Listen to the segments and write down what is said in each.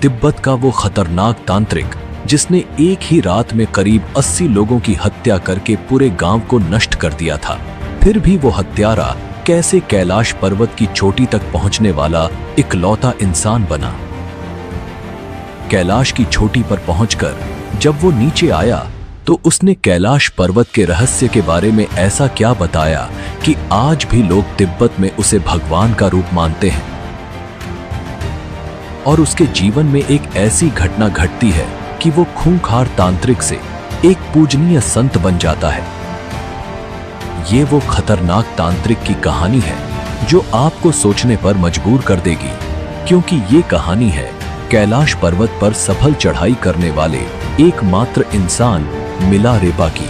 तिब्बत का वो खतरनाक तांत्रिक जिसने एक ही रात में करीब 80 लोगों की हत्या करके पूरे गांव को नष्ट कर दिया था, फिर भी वो हत्यारा कैसे कैलाश पर्वत की चोटी तक पहुंचने वाला इकलौता इंसान बना। कैलाश की चोटी पर पहुंचकर जब वो नीचे आया तो उसने कैलाश पर्वत के रहस्य के बारे में ऐसा क्या बताया कि आज भी लोग तिब्बत में उसे भगवान का रूप मानते हैं। और उसके जीवन में एक ऐसी घटना घटती है कि वो खूंखार तांत्रिक से एक पूजनीय संत बन जाता है। ये वो खतरनाक तांत्रिक की कहानी है जो आपको सोचने पर मजबूर कर देगी, क्योंकि ये कहानी है कैलाश पर्वत पर सफल चढ़ाई करने वाले एकमात्र इंसान मिलारेपा की।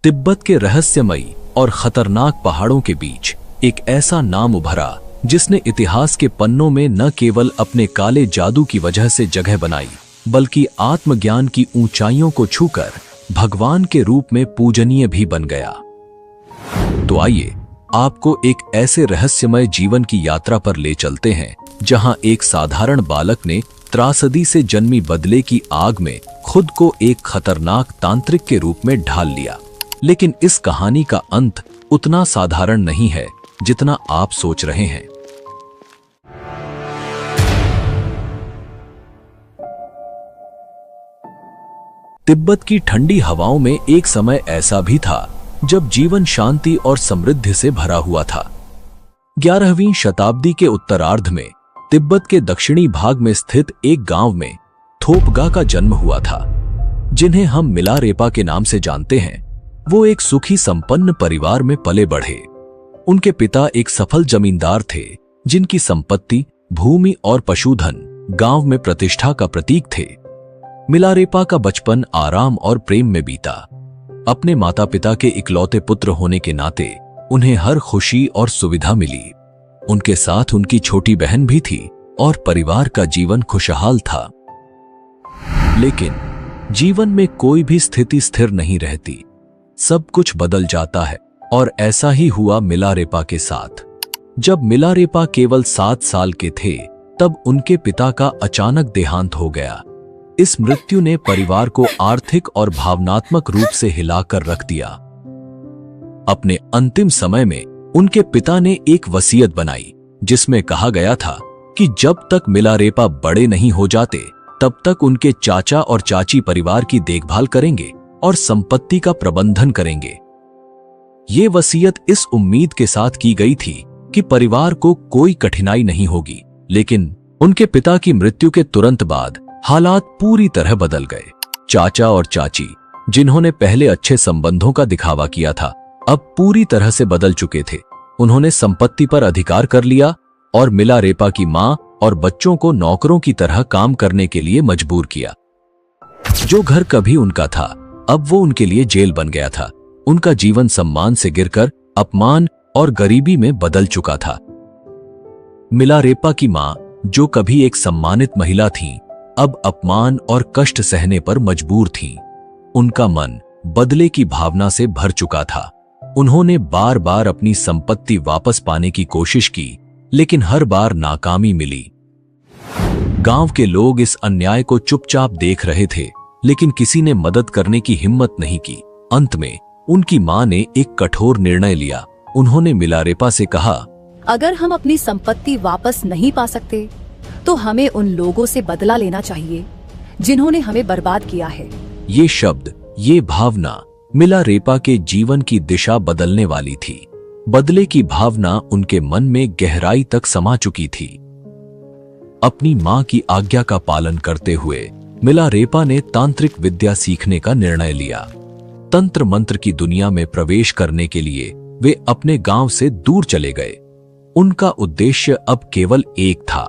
तिब्बत के रहस्यमयी और खतरनाक पहाड़ों के बीच एक ऐसा नाम उभरा जिसने इतिहास के पन्नों में न केवल अपने काले जादू की वजह से जगह बनाई, बल्कि आत्मज्ञान की ऊंचाइयों को छूकर भगवान के रूप में पूजनीय भी बन गया। तो आइए आपको एक ऐसे रहस्यमय जीवन की यात्रा पर ले चलते हैं जहां एक साधारण बालक ने त्रासदी से जन्मी बदले की आग में खुद को एक खतरनाक तांत्रिक के रूप में ढाल लिया। लेकिन इस कहानी का अंत उतना साधारण नहीं है जितना आप सोच रहे हैं। तिब्बत की ठंडी हवाओं में एक समय ऐसा भी था जब जीवन शांति और समृद्धि से भरा हुआ था। 11वीं शताब्दी के उत्तरार्ध में तिब्बत के दक्षिणी भाग में स्थित एक गांव में थोपगा का जन्म हुआ था, जिन्हें हम मिलारेपा के नाम से जानते हैं। वो एक सुखी संपन्न परिवार में पले बढ़े। उनके पिता एक सफल जमींदार थे जिनकी संपत्ति, भूमि और पशुधन गांव में प्रतिष्ठा का प्रतीक थे। मिलारेपा का बचपन आराम और प्रेम में बीता। अपने माता पिता के इकलौते पुत्र होने के नाते उन्हें हर खुशी और सुविधा मिली। उनके साथ उनकी छोटी बहन भी थी और परिवार का जीवन खुशहाल था। लेकिन जीवन में कोई भी स्थिति स्थिर नहीं रहती, सब कुछ बदल जाता है। और ऐसा ही हुआ मिलारेपा के साथ। जब मिलारेपा केवल 7 साल के थे तब उनके पिता का अचानक देहांत हो गया। इस मृत्यु ने परिवार को आर्थिक और भावनात्मक रूप से हिलाकर रख दिया। अपने अंतिम समय में उनके पिता ने एक वसीयत बनाई जिसमें कहा गया था कि जब तक मिलारेपा बड़े नहीं हो जाते तब तक उनके चाचा और चाची परिवार की देखभाल करेंगे और संपत्ति का प्रबंधन करेंगे। ये वसीयत इस उम्मीद के साथ की गई थी कि परिवार को कोई कठिनाई नहीं होगी। लेकिन उनके पिता की मृत्यु के तुरंत बाद हालात पूरी तरह बदल गए। चाचा और चाची, जिन्होंने पहले अच्छे संबंधों का दिखावा किया था, अब पूरी तरह से बदल चुके थे। उन्होंने संपत्ति पर अधिकार कर लिया और मिलारेपा की मां और बच्चों को नौकरों की तरह काम करने के लिए मजबूर किया। जो घर कभी उनका था, अब वो उनके लिए जेल बन गया था। उनका जीवन सम्मान से गिरकर अपमान और गरीबी में बदल चुका था। मिलारेपा की मां, जो कभी एक सम्मानित महिला थीं, अब अपमान और कष्ट सहने पर मजबूर थीं। उनका मन बदले की भावना से भर चुका था। उन्होंने बार बार अपनी संपत्ति वापस पाने की कोशिश की, लेकिन हर बार नाकामी मिली। गांव के लोग इस अन्याय को चुपचाप देख रहे थे, लेकिन किसी ने मदद करने की हिम्मत नहीं की। अंत में उनकी मां ने एक कठोर निर्णय लिया। उन्होंने मिलारेपा से कहा, अगर हम अपनी संपत्ति वापस नहीं पा सकते तो हमें उन लोगों से बदला लेना चाहिए जिन्होंने हमें बर्बाद किया है। ये शब्द, ये भावना मिलारेपा के जीवन की दिशा बदलने वाली थी। बदले की भावना उनके मन में गहराई तक समा चुकी थी। अपनी मां की आज्ञा का पालन करते हुए मिलारेपा ने तांत्रिक विद्या सीखने का निर्णय लिया। तंत्र मंत्र की दुनिया में प्रवेश करने के लिए वे अपने गांव से दूर चले गए। उनका उद्देश्य अब केवल एक था,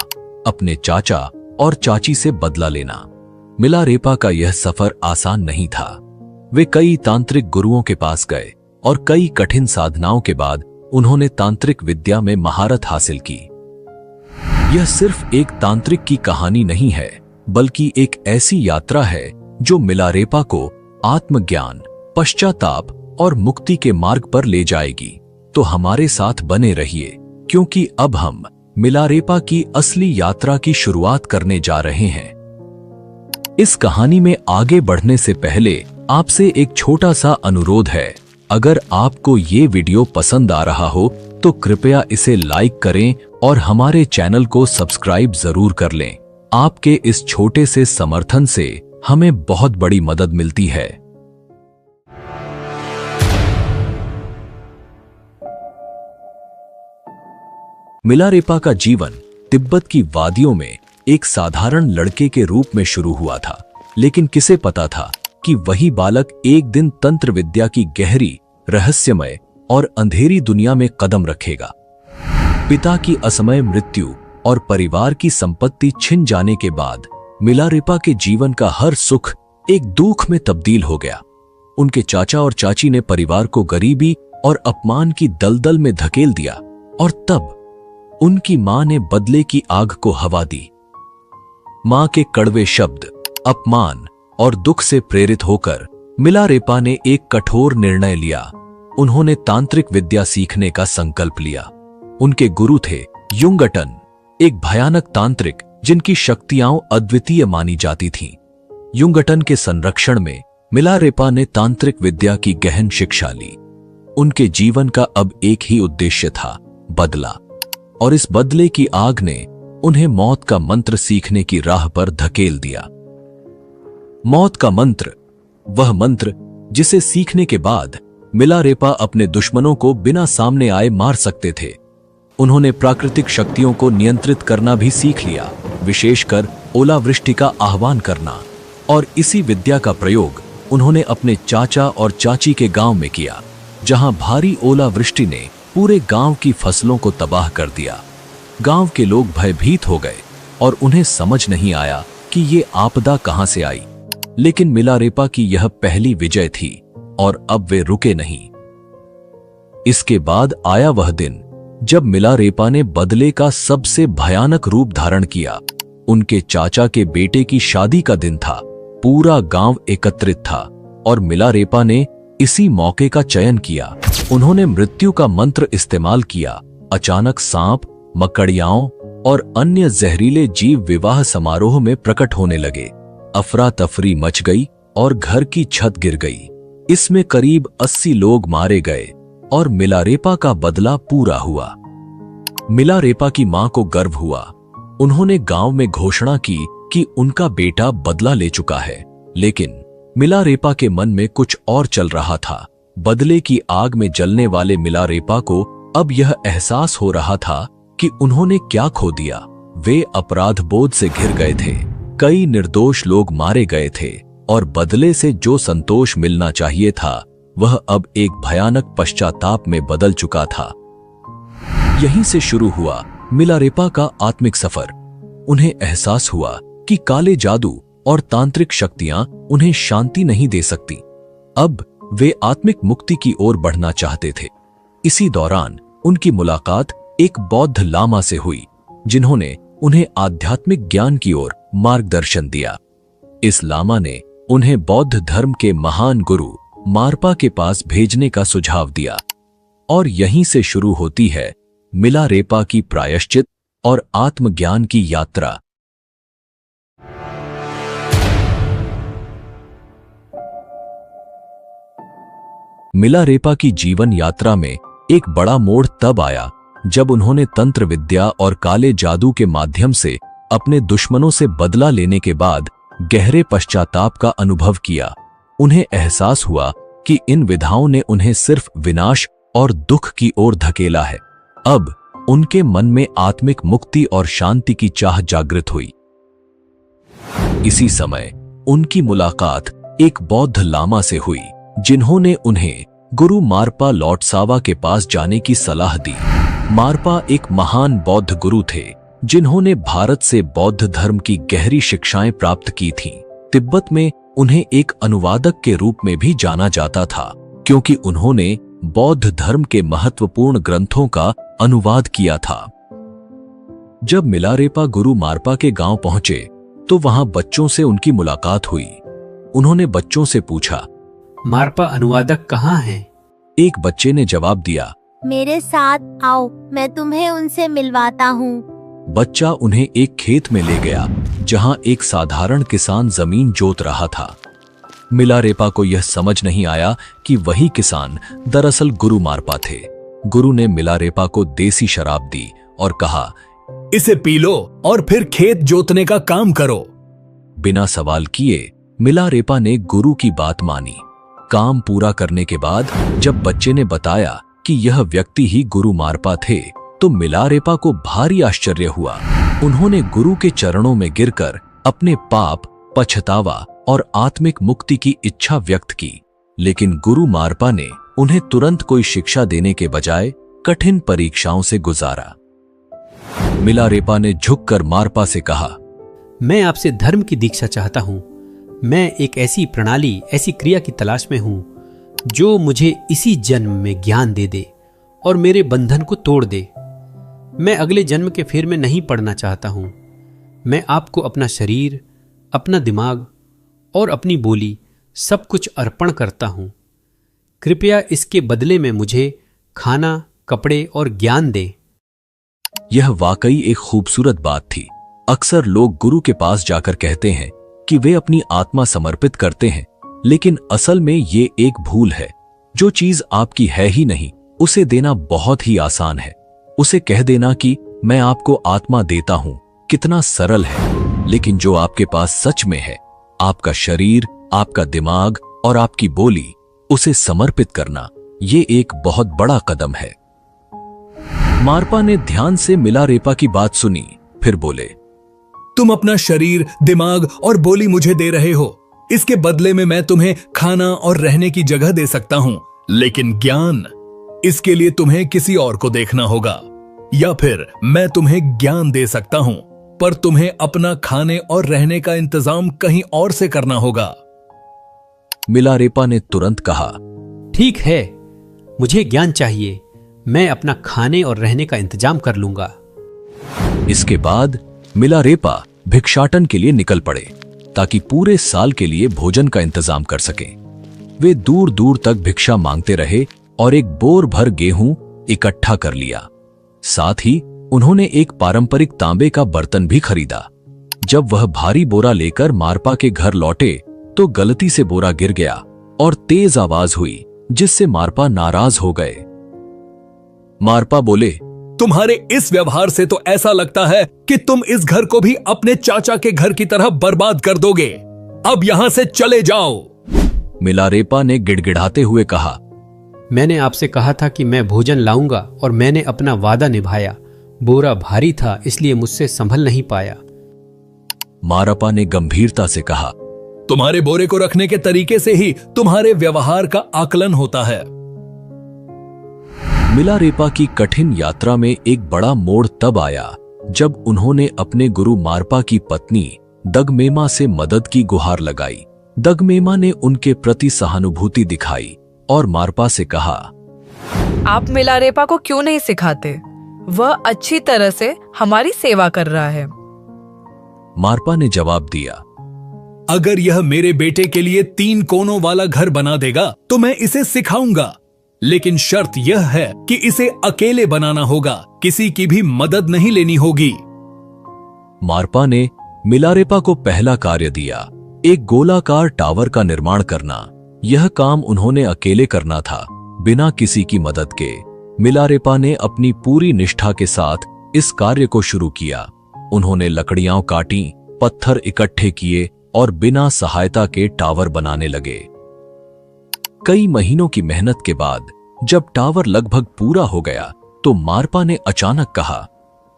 अपने चाचा और चाची से बदला लेना। मिलारेपा का यह सफर आसान नहीं था। वे कई तांत्रिक गुरुओं के पास गए और कई कठिन साधनाओं के बाद उन्होंने तांत्रिक विद्या में महारत हासिल की। यह सिर्फ एक तांत्रिक की कहानी नहीं है, बल्कि एक ऐसी यात्रा है जो मिलारेपा को आत्मज्ञान, पश्चाताप और मुक्ति के मार्ग पर ले जाएगी। तो हमारे साथ बने रहिए, क्योंकि अब हम मिलारेपा की असली यात्रा की शुरुआत करने जा रहे हैं। इस कहानी में आगे बढ़ने से पहले आपसे एक छोटा सा अनुरोध है। अगर आपको ये वीडियो पसंद आ रहा हो तो कृपया इसे लाइक करें और हमारे चैनल को सब्सक्राइब जरूर कर लें। आपके इस छोटे से समर्थन से हमें बहुत बड़ी मदद मिलती है। मिलारेपा का जीवन तिब्बत की वादियों में एक साधारण लड़के के रूप में शुरू हुआ था, लेकिन किसे पता था कि वही बालक एक दिन तंत्र विद्या की गहरी, रहस्यमय और अंधेरी दुनिया में कदम रखेगा। पिता की असमय मृत्यु और परिवार की संपत्ति छिन जाने के बाद मिलारेपा के जीवन का हर सुख एक दुख में तब्दील हो गया। उनके चाचा और चाची ने परिवार को गरीबी और अपमान की दलदल में धकेल दिया, और तब उनकी मां ने बदले की आग को हवा दी। मां के कड़वे शब्द, अपमान और दुख से प्रेरित होकर मिलारेपा ने एक कठोर निर्णय लिया। उन्होंने तांत्रिक विद्या सीखने का संकल्प लिया। उनके गुरु थे युंगटन, एक भयानक तांत्रिक जिनकी शक्तियां अद्वितीय मानी जाती थीं। युंगटन के संरक्षण में मिलारेपा ने तांत्रिक विद्या की गहन शिक्षा ली। उनके जीवन का अब एक ही उद्देश्य था, बदला, और इस बदले की आग ने उन्हें मौत का मंत्र सीखने की राह पर धकेल दिया। मौत का मंत्र, वह मंत्र जिसे सीखने के बाद मिलारेपा अपने दुश्मनों को बिना सामने आए मार सकते थे। उन्होंने प्राकृतिक शक्तियों को नियंत्रित करना भी सीख लिया, विशेषकर ओलावृष्टि का आह्वान करना, और इसी विद्या का प्रयोग उन्होंने अपने चाचा और चाची के गांव में किया, जहां भारी ओलावृष्टि ने पूरे गांव की फसलों को तबाह कर दिया। गांव के लोग भयभीत हो गए और उन्हें समझ नहीं आया कि ये आपदा कहां से आई। लेकिन मिलारेपा की यह पहली विजय थी और अब वे रुके नहीं। इसके बाद आया वह दिन जब मिलारेपा ने बदले का सबसे भयानक रूप धारण किया। उनके चाचा के बेटे की शादी का दिन था। पूरा गांव एकत्रित था और मिलारेपा ने इसी मौके का चयन किया। उन्होंने मृत्यु का मंत्र इस्तेमाल किया। अचानक सांप, मकड़ियाओं और अन्य जहरीले जीव विवाह समारोह में प्रकट होने लगे। अफरा तफरी मच गई और घर की छत गिर गई। इसमें करीब 80 लोग मारे गए और मिलारेपा का बदला पूरा हुआ। मिलारेपा की मां को गर्व हुआ। उन्होंने गांव में घोषणा की कि उनका बेटा बदला ले चुका है। लेकिन मिलारेपा के मन में कुछ और चल रहा था। बदले की आग में जलने वाले मिलारेपा को अब यह एहसास हो रहा था कि उन्होंने क्या खो दिया। वे अपराध बोध से घिर गए थे। कई निर्दोष लोग मारे गए थे और बदले से जो संतोष मिलना चाहिए था वह अब एक भयानक पश्चाताप में बदल चुका था। यहीं से शुरू हुआ मिलारेपा का आत्मिक सफर। उन्हें एहसास हुआ कि काले जादू और तांत्रिक शक्तियां उन्हें शांति नहीं दे सकती। अब वे आत्मिक मुक्ति की ओर बढ़ना चाहते थे। इसी दौरान उनकी मुलाकात एक बौद्ध लामा से हुई, जिन्होंने उन्हें आध्यात्मिक ज्ञान की ओर मार्गदर्शन दिया। इस लामा ने उन्हें बौद्ध धर्म के महान गुरु मारपा के पास भेजने का सुझाव दिया, और यहीं से शुरू होती है मिलारेपा की प्रायश्चित और आत्मज्ञान की यात्रा। मिलारेपा की जीवन यात्रा में एक बड़ा मोड़ तब आया जब उन्होंने तंत्र विद्या और काले जादू के माध्यम से अपने दुश्मनों से बदला लेने के बाद गहरे पश्चाताप का अनुभव किया। उन्हें एहसास हुआ कि इन विधाओं ने उन्हें सिर्फ विनाश और दुख की ओर धकेला है। अब उनके मन में आत्मिक मुक्ति और शांति की चाह जागृत हुई। इसी समय उनकी मुलाकात एक बौद्ध लामा से हुई, जिन्होंने उन्हें गुरु मारपा लौटसावा के पास जाने की सलाह दी। मारपा एक महान बौद्ध गुरु थे, जिन्होंने भारत से बौद्ध धर्म की गहरी शिक्षाएं प्राप्त की थीं। तिब्बत में उन्हें एक अनुवादक के रूप में भी जाना जाता था, क्योंकि उन्होंने बौद्ध धर्म के महत्वपूर्ण ग्रंथों का अनुवाद किया था। जब मिलारेपा गुरु मारपा के गांव पहुंचे तो वहां बच्चों से उनकी मुलाकात हुई। उन्होंने बच्चों से पूछा, मारपा अनुवादक कहाँ हैं? एक बच्चे ने जवाब दिया। मेरे साथ आओ, मैं तुम्हें उनसे मिलवाता हूँ। बच्चा उन्हें एक खेत में ले गया जहां एक साधारण किसान जमीन जोत रहा था। मिलारेपा को यह समझ नहीं आया कि वही किसान दरअसल गुरु मारपा थे। गुरु ने मिलारेपा को देसी शराब दी और कहा, इसे पी लो और फिर खेत जोतने का काम करो। बिना सवाल किए मिलारेपा ने गुरु की बात मानी। काम पूरा करने के बाद जब बच्चे ने बताया कि यह व्यक्ति ही गुरु मारपा थे, तो मिलारेपा को भारी आश्चर्य हुआ। उन्होंने गुरु के चरणों में गिरकर अपने पाप, पछतावा और आत्मिक मुक्ति की इच्छा व्यक्त की। लेकिन गुरु मारपा ने उन्हें तुरंत कोई शिक्षा देने के बजाय कठिन परीक्षाओं से गुजारा। मिलारेपा ने झुककर मारपा से कहा, मैं आपसे धर्म की दीक्षा चाहता हूं। मैं एक ऐसी प्रणाली, ऐसी क्रिया की तलाश में हूं जो मुझे इसी जन्म में ज्ञान दे दे और मेरे बंधन को तोड़ दे। मैं अगले जन्म के फेर में नहीं पड़ना चाहता हूं। मैं आपको अपना शरीर, अपना दिमाग और अपनी बोली सब कुछ अर्पण करता हूं। कृपया इसके बदले में मुझे खाना, कपड़े और ज्ञान दे। यह वाकई एक खूबसूरत बात थी। अक्सर लोग गुरु के पास जाकर कहते हैं कि वे अपनी आत्मा समर्पित करते हैं, लेकिन असल में ये एक भूल है। जो चीज आपकी है ही नहीं, उसे देना बहुत ही आसान है। उसे कह देना कि मैं आपको आत्मा देता हूं, कितना सरल है। लेकिन जो आपके पास सच में है, आपका शरीर, आपका दिमाग और आपकी बोली, उसे समर्पित करना, ये एक बहुत बड़ा कदम है। मारपा ने ध्यान से मिलारेपा की बात सुनी, फिर बोले, तुम अपना शरीर, दिमाग और बोली मुझे दे रहे हो। इसके बदले में मैं तुम्हें खाना और रहने की जगह दे सकता हूं, लेकिन ज्ञान, इसके लिए तुम्हें किसी और को देखना होगा। या फिर मैं तुम्हें ज्ञान दे सकता हूं, पर तुम्हें अपना खाने और रहने का इंतजाम कहीं और से करना होगा। मिलारेपा ने तुरंत कहा, ठीक है, मुझे ज्ञान चाहिए। मैं अपना खाने और रहने का इंतजाम कर लूंगा। इसके बाद मिलारेपा भिक्षाटन के लिए निकल पड़े ताकि पूरे साल के लिए भोजन का इंतजाम कर सकें। वे दूर दूर तक भिक्षा मांगते रहे और एक बोर भर गेहूं इकट्ठा कर लिया। साथ ही उन्होंने एक पारंपरिक तांबे का बर्तन भी खरीदा। जब वह भारी बोरा लेकर मारपा के घर लौटे तो गलती से बोरा गिर गया और तेज आवाज हुई, जिससे मारपा नाराज हो गए। मारपा बोले, तुम्हारे इस व्यवहार से तो ऐसा लगता है कि तुम इस घर को भी अपने चाचा के घर की तरह बर्बाद कर दोगे। अब यहां से चले जाओ। मिलारेपा ने गिड़गिड़ाते हुए कहा, मैंने आपसे कहा था कि मैं भोजन लाऊंगा और मैंने अपना वादा निभाया। बोरा भारी था, इसलिए मुझसे संभल नहीं पाया। मारपा ने गंभीरता से कहा, तुम्हारे बोरे को रखने के तरीके से ही तुम्हारे व्यवहार का आकलन होता है। मिलारेपा की कठिन यात्रा में एक बड़ा मोड़ तब आया जब उन्होंने अपने गुरु मारपा की पत्नी दगमेमा से मदद की गुहार लगाई। दगमेमा ने उनके प्रति सहानुभूति दिखाई और मारपा से कहा, आप मिलारेपा को क्यों नहीं सिखाते? वह अच्छी तरह से हमारी सेवा कर रहा है। मारपा ने जवाब दिया, अगर यह मेरे बेटे के लिए 3 कोनों वाला घर बना देगा तो मैं इसे सिखाऊंगा, लेकिन शर्त यह है कि इसे अकेले बनाना होगा, किसी की भी मदद नहीं लेनी होगी। मारपा ने मिलारेपा को पहला कार्य दिया, एक गोलाकार टावर का निर्माण करना। यह काम उन्होंने अकेले करना था, बिना किसी की मदद के। मिलारेपा ने अपनी पूरी निष्ठा के साथ इस कार्य को शुरू किया। उन्होंने लकड़ियां काटी, पत्थर इकट्ठे किए और बिना सहायता के टावर बनाने लगे। कई महीनों की मेहनत के बाद जब टावर लगभग पूरा हो गया तो मारपा ने अचानक कहा,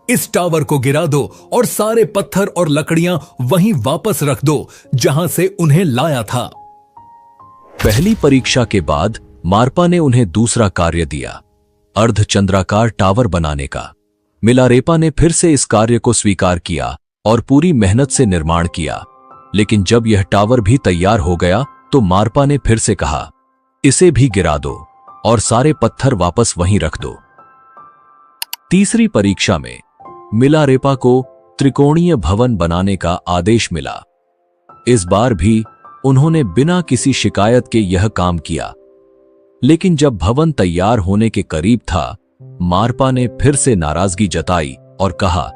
इस टावर को गिरा दो और सारे पत्थर और लकड़ियां वहीं वापस रख दो जहां से उन्हें लाया था। पहली परीक्षा के बाद मारपा ने उन्हें दूसरा कार्य दिया, अर्धचंद्राकार टावर बनाने का। मिलारेपा ने फिर से इस कार्य को स्वीकार किया और पूरी मेहनत से निर्माण किया। लेकिन जब यह टावर भी तैयार हो गया तो मारपा ने फिर से कहा, इसे भी गिरा दो और सारे पत्थर वापस वहीं रख दो। तीसरी परीक्षा में मिलारेपा को त्रिकोणीय भवन बनाने का आदेश मिला। इस बार भी उन्होंने बिना किसी शिकायत के यह काम किया। लेकिन जब भवन तैयार होने के करीब था, मारपा ने फिर से नाराजगी जताई और कहा,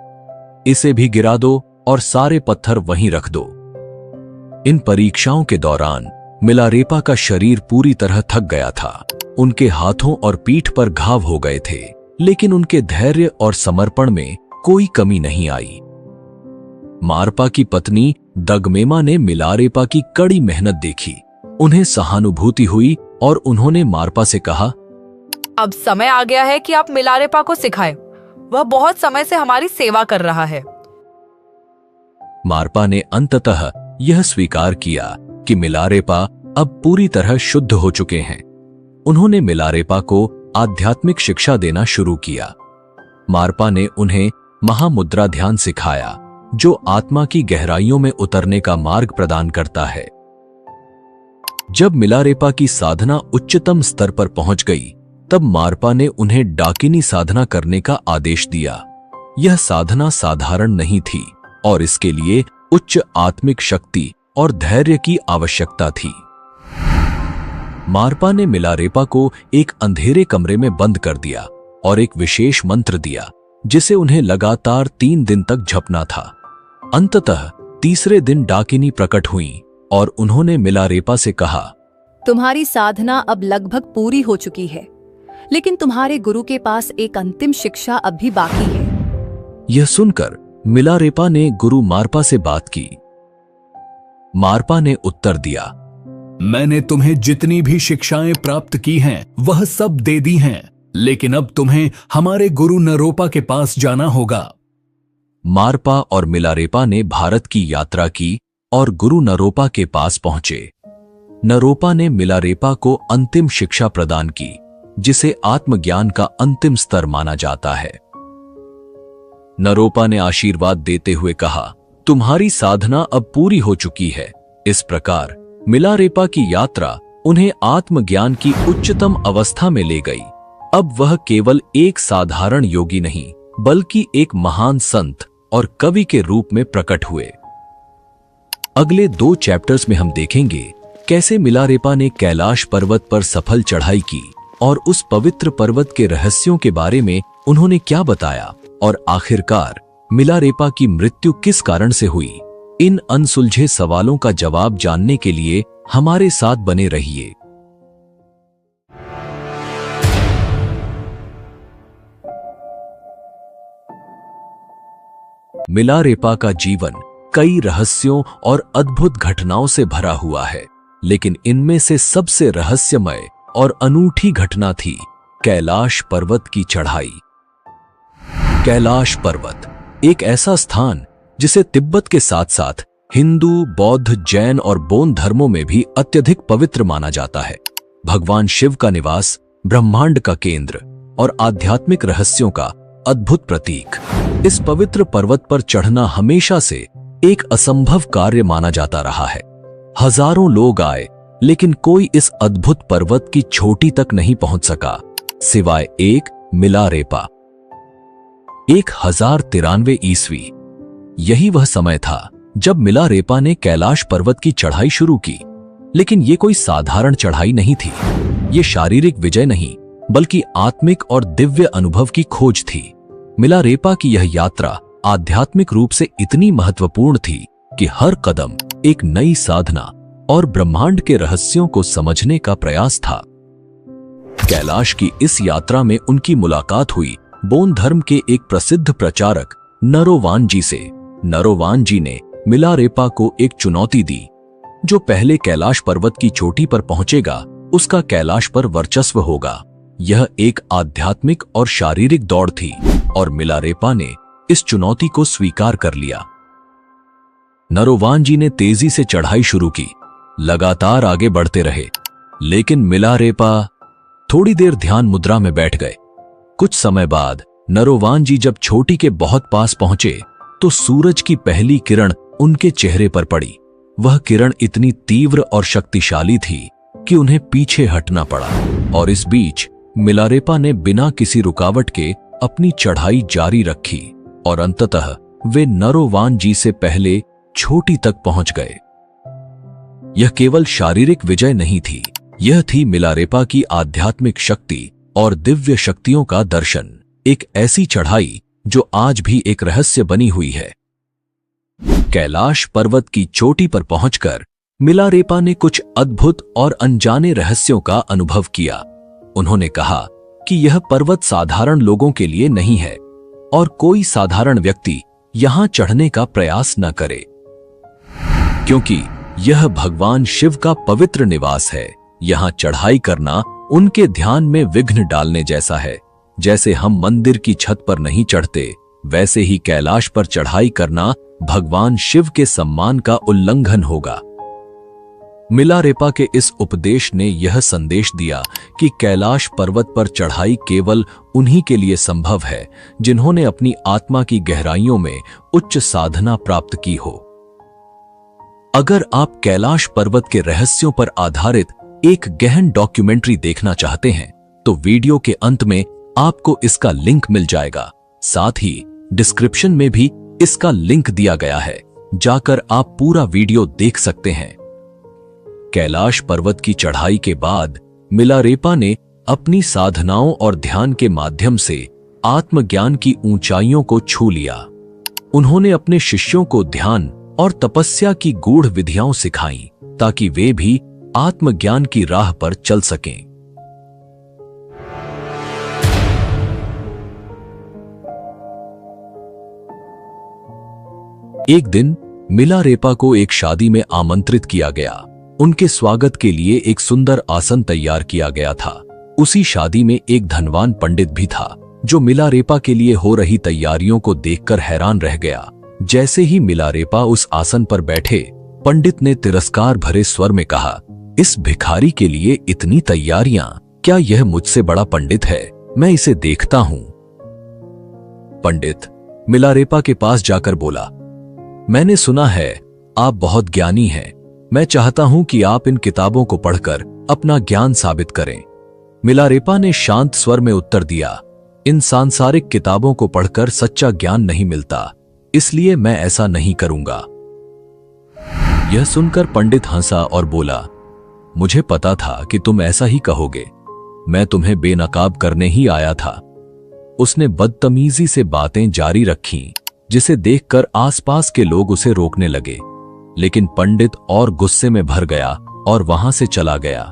इसे भी गिरा दो और सारे पत्थर वहीं रख दो। इन परीक्षाओं के दौरान मिलारेपा का शरीर पूरी तरह थक गया था। उनके हाथों और पीठ पर घाव हो गए थे, लेकिन उनके धैर्य और समर्पण में कोई कमी नहीं आई। मारपा की पत्नी दगमेमा ने मिलारेपा की कड़ी मेहनत देखी। उन्हें सहानुभूति हुई और उन्होंने मारपा से कहा, अब समय आ गया है कि आप मिलारेपा को सिखाएं। वह बहुत समय से हमारी सेवा कर रहा है। मारपा ने अंततः यह स्वीकार किया कि मिलारेपा अब पूरी तरह शुद्ध हो चुके हैं। उन्होंने मिलारेपा को आध्यात्मिक शिक्षा देना शुरू किया। मारपा ने उन्हें महामुद्रा ध्यान सिखाया, जो आत्मा की गहराइयों में उतरने का मार्ग प्रदान करता है। जब मिलारेपा की साधना उच्चतम स्तर पर पहुंच गई, तब मारपा ने उन्हें डाकिनी साधना करने का आदेश दिया। यह साधना साधारण नहीं थी और इसके लिए उच्च आत्मिक शक्ति और धैर्य की आवश्यकता थी। मारपा ने मिलारेपा को एक अंधेरे कमरे में बंद कर दिया और एक विशेष मंत्र दिया, जिसे उन्हें लगातार 3 दिन तक जपना था। अंततः तीसरे दिन डाकिनी प्रकट हुईं और उन्होंने मिलारेपा से कहा, तुम्हारी साधना अब लगभग पूरी हो चुकी है, लेकिन तुम्हारे गुरु के पास एक अंतिम शिक्षा अब भी बाकी है। यह सुनकर मिलारेपा ने गुरु मारपा से बात की। मारपा ने उत्तर दिया, मैंने तुम्हें जितनी भी शिक्षाएं प्राप्त की हैं, वह सब दे दी हैं, लेकिन अब तुम्हें हमारे गुरु नरोपा के पास जाना होगा। मारपा और मिलारेपा ने भारत की यात्रा की और गुरु नरोपा के पास पहुंचे। नरोपा ने मिलारेपा को अंतिम शिक्षा प्रदान की, जिसे आत्मज्ञान का अंतिम स्तर माना जाता है। नरोपा ने आशीर्वाद देते हुए कहा, तुम्हारी साधना अब पूरी हो चुकी है। इस प्रकार मिलारेपा की यात्रा उन्हें आत्मज्ञान की उच्चतम अवस्था में ले गई। अब वह केवल एक साधारण योगी नहीं, बल्कि एक महान संत और कवि के रूप में प्रकट हुए। अगले 2 चैप्टर्स में हम देखेंगे कैसे मिलारेपा ने कैलाश पर्वत पर सफल चढ़ाई की और उस पवित्र पर्वत के रहस्यों के बारे में उन्होंने क्या बताया, और आखिरकार मिलारेपा की मृत्यु किस कारण से हुई। इन अनसुलझे सवालों का जवाब जानने के लिए हमारे साथ बने रहिए। मिलारेपा का जीवन कई रहस्यों और अद्भुत घटनाओं से भरा हुआ है, लेकिन इनमें से सबसे रहस्यमय और अनूठी घटना थी कैलाश पर्वत की चढ़ाई। कैलाश पर्वत एक ऐसा स्थान जिसे तिब्बत के साथ साथ हिंदू, बौद्ध, जैन और बोन धर्मों में भी अत्यधिक पवित्र माना जाता है। भगवान शिव का निवास, ब्रह्मांड का केंद्र और आध्यात्मिक रहस्यों का अद्भुत प्रतीक। इस पवित्र पर्वत पर चढ़ना हमेशा से एक असंभव कार्य माना जाता रहा है। हजारों लोग आए, लेकिन कोई इस अद्भुत पर्वत की चोटी तक नहीं पहुंच सका, सिवाय एक मिलारेपा। 1093 ईस्वी यही वह समय था जब मिलारेपा ने कैलाश पर्वत की चढ़ाई शुरू की। लेकिन यह कोई साधारण चढ़ाई नहीं थी। ये शारीरिक विजय नहीं, बल्कि आत्मिक और दिव्य अनुभव की खोज थी। मिलारेपा की यह यात्रा आध्यात्मिक रूप से इतनी महत्वपूर्ण थी कि हर कदम एक नई साधना और ब्रह्मांड के रहस्यों को समझने का प्रयास था। कैलाश की इस यात्रा में उनकी मुलाकात हुई बोन धर्म के एक प्रसिद्ध प्रचारक नरोवान जी से। नरोवान जी ने मिलारेपा को एक चुनौती दी, जो पहले कैलाश पर्वत की चोटी पर पहुंचेगा उसका कैलाश पर वर्चस्व होगा। यह एक आध्यात्मिक और शारीरिक दौड़ थी और मिलारेपा ने इस चुनौती को स्वीकार कर लिया। नरोवान जी ने तेजी से चढ़ाई शुरू की, लगातार आगे बढ़ते रहे, लेकिन मिलारेपा थोड़ी देर ध्यान मुद्रा में बैठ गए। कुछ समय बाद नरोवान जी जब चोटी के बहुत पास पहुंचे तो सूरज की पहली किरण उनके चेहरे पर पड़ी। वह किरण इतनी तीव्र और शक्तिशाली थी कि उन्हें पीछे हटना पड़ा, और इस बीच मिलारेपा ने बिना किसी रुकावट के अपनी चढ़ाई जारी रखी और अंततः वे नरोवान जी से पहले चोटी तक पहुंच गए। यह केवल शारीरिक विजय नहीं थी, यह थी मिलारेपा की आध्यात्मिक शक्ति और दिव्य शक्तियों का दर्शन, एक ऐसी चढ़ाई जो आज भी एक रहस्य बनी हुई है। कैलाश पर्वत की चोटी पर पहुंचकर मिलारेपा ने कुछ अद्भुत और अनजाने रहस्यों का अनुभव किया। उन्होंने कहा कि यह पर्वत साधारण लोगों के लिए नहीं है और कोई साधारण व्यक्ति यहां चढ़ने का प्रयास न करे, क्योंकि यह भगवान शिव का पवित्र निवास है। यहां चढ़ाई करना उनके ध्यान में विघ्न डालने जैसा है। जैसे हम मंदिर की छत पर नहीं चढ़ते, वैसे ही कैलाश पर चढ़ाई करना भगवान शिव के सम्मान का उल्लंघन होगा। मिलारेपा के इस उपदेश ने यह संदेश दिया कि कैलाश पर्वत पर चढ़ाई केवल उन्हीं के लिए संभव है जिन्होंने अपनी आत्मा की गहराइयों में उच्च साधना प्राप्त की हो। अगर आप कैलाश पर्वत के रहस्यों पर आधारित एक गहन डॉक्यूमेंट्री देखना चाहते हैं तो वीडियो के अंत में आपको इसका लिंक मिल जाएगा। साथ ही डिस्क्रिप्शन में भी इसका लिंक दिया गया है, जाकर आप पूरा वीडियो देख सकते हैं। कैलाश पर्वत की चढ़ाई के बाद मिलारेपा ने अपनी साधनाओं और ध्यान के माध्यम से आत्मज्ञान की ऊंचाइयों को छू लिया। उन्होंने अपने शिष्यों को ध्यान और तपस्या की गूढ़ विधियां सिखाईं ताकि वे भी आत्मज्ञान की राह पर चल सकें। एक दिन मिलारेपा को एक शादी में आमंत्रित किया गया। उनके स्वागत के लिए एक सुंदर आसन तैयार किया गया था। उसी शादी में एक धनवान पंडित भी था जो मिलारेपा के लिए हो रही तैयारियों को देखकर हैरान रह गया। जैसे ही मिलारेपा उस आसन पर बैठे, पंडित ने तिरस्कार भरे स्वर में कहा, इस भिखारी के लिए इतनी तैयारियां, क्या यह मुझसे बड़ा पंडित है? मैं इसे देखता हूं। पंडित मिलारेपा के पास जाकर बोला, मैंने सुना है आप बहुत ज्ञानी हैं। मैं चाहता हूं कि आप इन किताबों को पढ़कर अपना ज्ञान साबित करें। मिलारेपा ने शांत स्वर में उत्तर दिया, इन सांसारिक किताबों को पढ़कर सच्चा ज्ञान नहीं मिलता, इसलिए मैं ऐसा नहीं करूंगा। यह सुनकर पंडित हंसा और बोला, मुझे पता था कि तुम ऐसा ही कहोगे। मैं तुम्हें बेनकाब करने ही आया था। उसने बदतमीजी से बातें जारी रखीं, जिसे देखकर आसपास के लोग उसे रोकने लगे, लेकिन पंडित और गुस्से में भर गया और वहां से चला गया।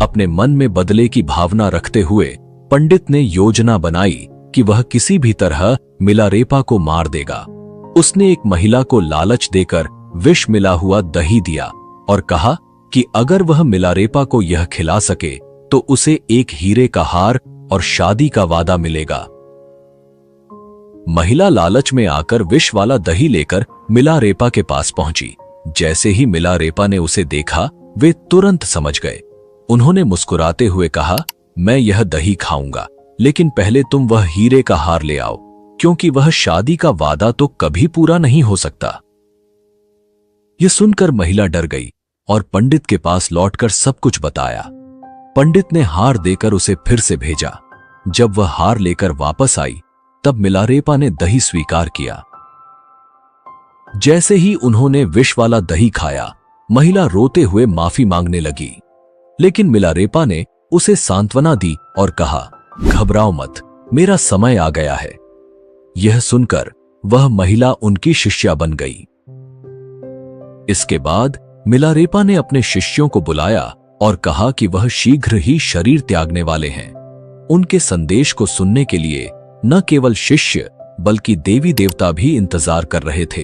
अपने मन में बदले की भावना रखते हुए पंडित ने योजना बनाई कि वह किसी भी तरह मिलारेपा को मार देगा। उसने एक महिला को लालच देकर विष मिला हुआ दही दिया और कहा कि अगर वह मिलारेपा को यह खिला सके तो उसे एक हीरे का हार और शादी का वादा मिलेगा। महिला लालच में आकर विष वाला दही लेकर मिलारेपा के पास पहुंची। जैसे ही मिलारेपा ने उसे देखा, वे तुरंत समझ गए। उन्होंने मुस्कुराते हुए कहा, मैं यह दही खाऊंगा, लेकिन पहले तुम वह हीरे का हार ले आओ, क्योंकि वह शादी का वादा तो कभी पूरा नहीं हो सकता। यह सुनकर महिला डर गई और पंडित के पास लौटकर सब कुछ बताया। पंडित ने हार देकर उसे फिर से भेजा। जब वह हार लेकर वापस आई, तब मिलारेपा ने दही स्वीकार किया। जैसे ही उन्होंने विष वाला दही खाया, महिला रोते हुए माफी मांगने लगी, लेकिन मिलारेपा ने उसे सांत्वना दी और कहा, घबराओ मत, मेरा समय आ गया है। यह सुनकर वह महिला उनकी शिष्या बन गई। इसके बाद मिलारेपा ने अपने शिष्यों को बुलाया और कहा कि वह शीघ्र ही शरीर त्यागने वाले हैं। उनके संदेश को सुनने के लिए न केवल शिष्य बल्कि देवी देवता भी इंतजार कर रहे थे।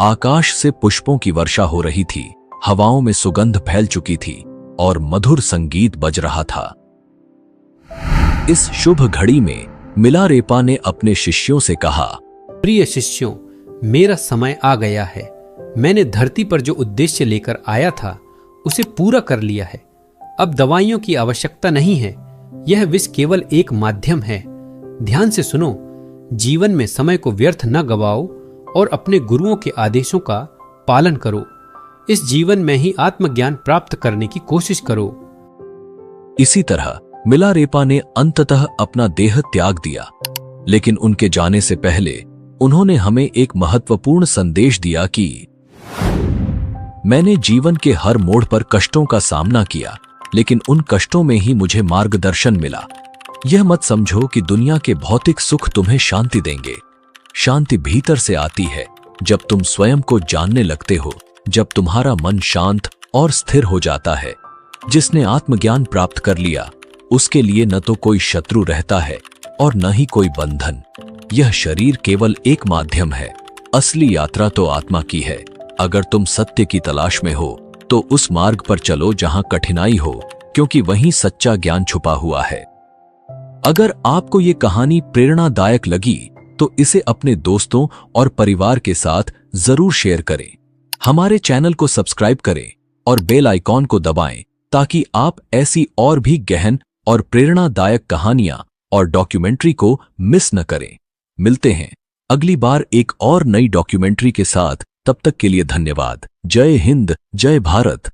आकाश से पुष्पों की वर्षा हो रही थी, हवाओं में सुगंध फैल चुकी थी और मधुर संगीत बज रहा था। इस शुभ घड़ी में मिलारेपा ने अपने शिष्यों से कहा, प्रिय शिष्यों, मेरा समय आ गया है। मैंने धरती पर जो उद्देश्य लेकर आया था उसे पूरा कर लिया है। अब दवाइयों की आवश्यकता नहीं है। यह विष केवल एक माध्यम है। ध्यान से सुनो, जीवन में समय को व्यर्थ न गवाओ और अपने गुरुओं के आदेशों का पालन करो। इस जीवन में ही आत्मज्ञान प्राप्त करने की कोशिश करो। इसी तरह मिलारेपा ने अंततः अपना देह त्याग दिया, लेकिन उनके जाने से पहले उन्होंने हमें एक महत्वपूर्ण संदेश दिया कि मैंने जीवन के हर मोड़ पर कष्टों का सामना किया, लेकिन उन कष्टों में ही मुझे मार्गदर्शन मिला। यह मत समझो कि दुनिया के भौतिक सुख तुम्हें शांति देंगे। शांति भीतर से आती है जब तुम स्वयं को जानने लगते हो, जब तुम्हारा मन शांत और स्थिर हो जाता है। जिसने आत्मज्ञान प्राप्त कर लिया उसके लिए न तो कोई शत्रु रहता है और न ही कोई बंधन। यह शरीर केवल एक माध्यम है, असली यात्रा तो आत्मा की है। अगर तुम सत्य की तलाश में हो तो उस मार्ग पर चलो जहां कठिनाई हो, क्योंकि वहीं सच्चा ज्ञान छुपा हुआ है। अगर आपको ये कहानी प्रेरणादायक लगी तो इसे अपने दोस्तों और परिवार के साथ जरूर शेयर करें। हमारे चैनल को सब्सक्राइब करें और बेल आइकॉन को दबाएं ताकि आप ऐसी और भी गहन और प्रेरणादायक कहानियां और डॉक्यूमेंट्री को मिस न करें। मिलते हैं अगली बार एक और नई डॉक्यूमेंट्री के साथ। तब तक के लिए धन्यवाद। जय हिंद, जय भारत।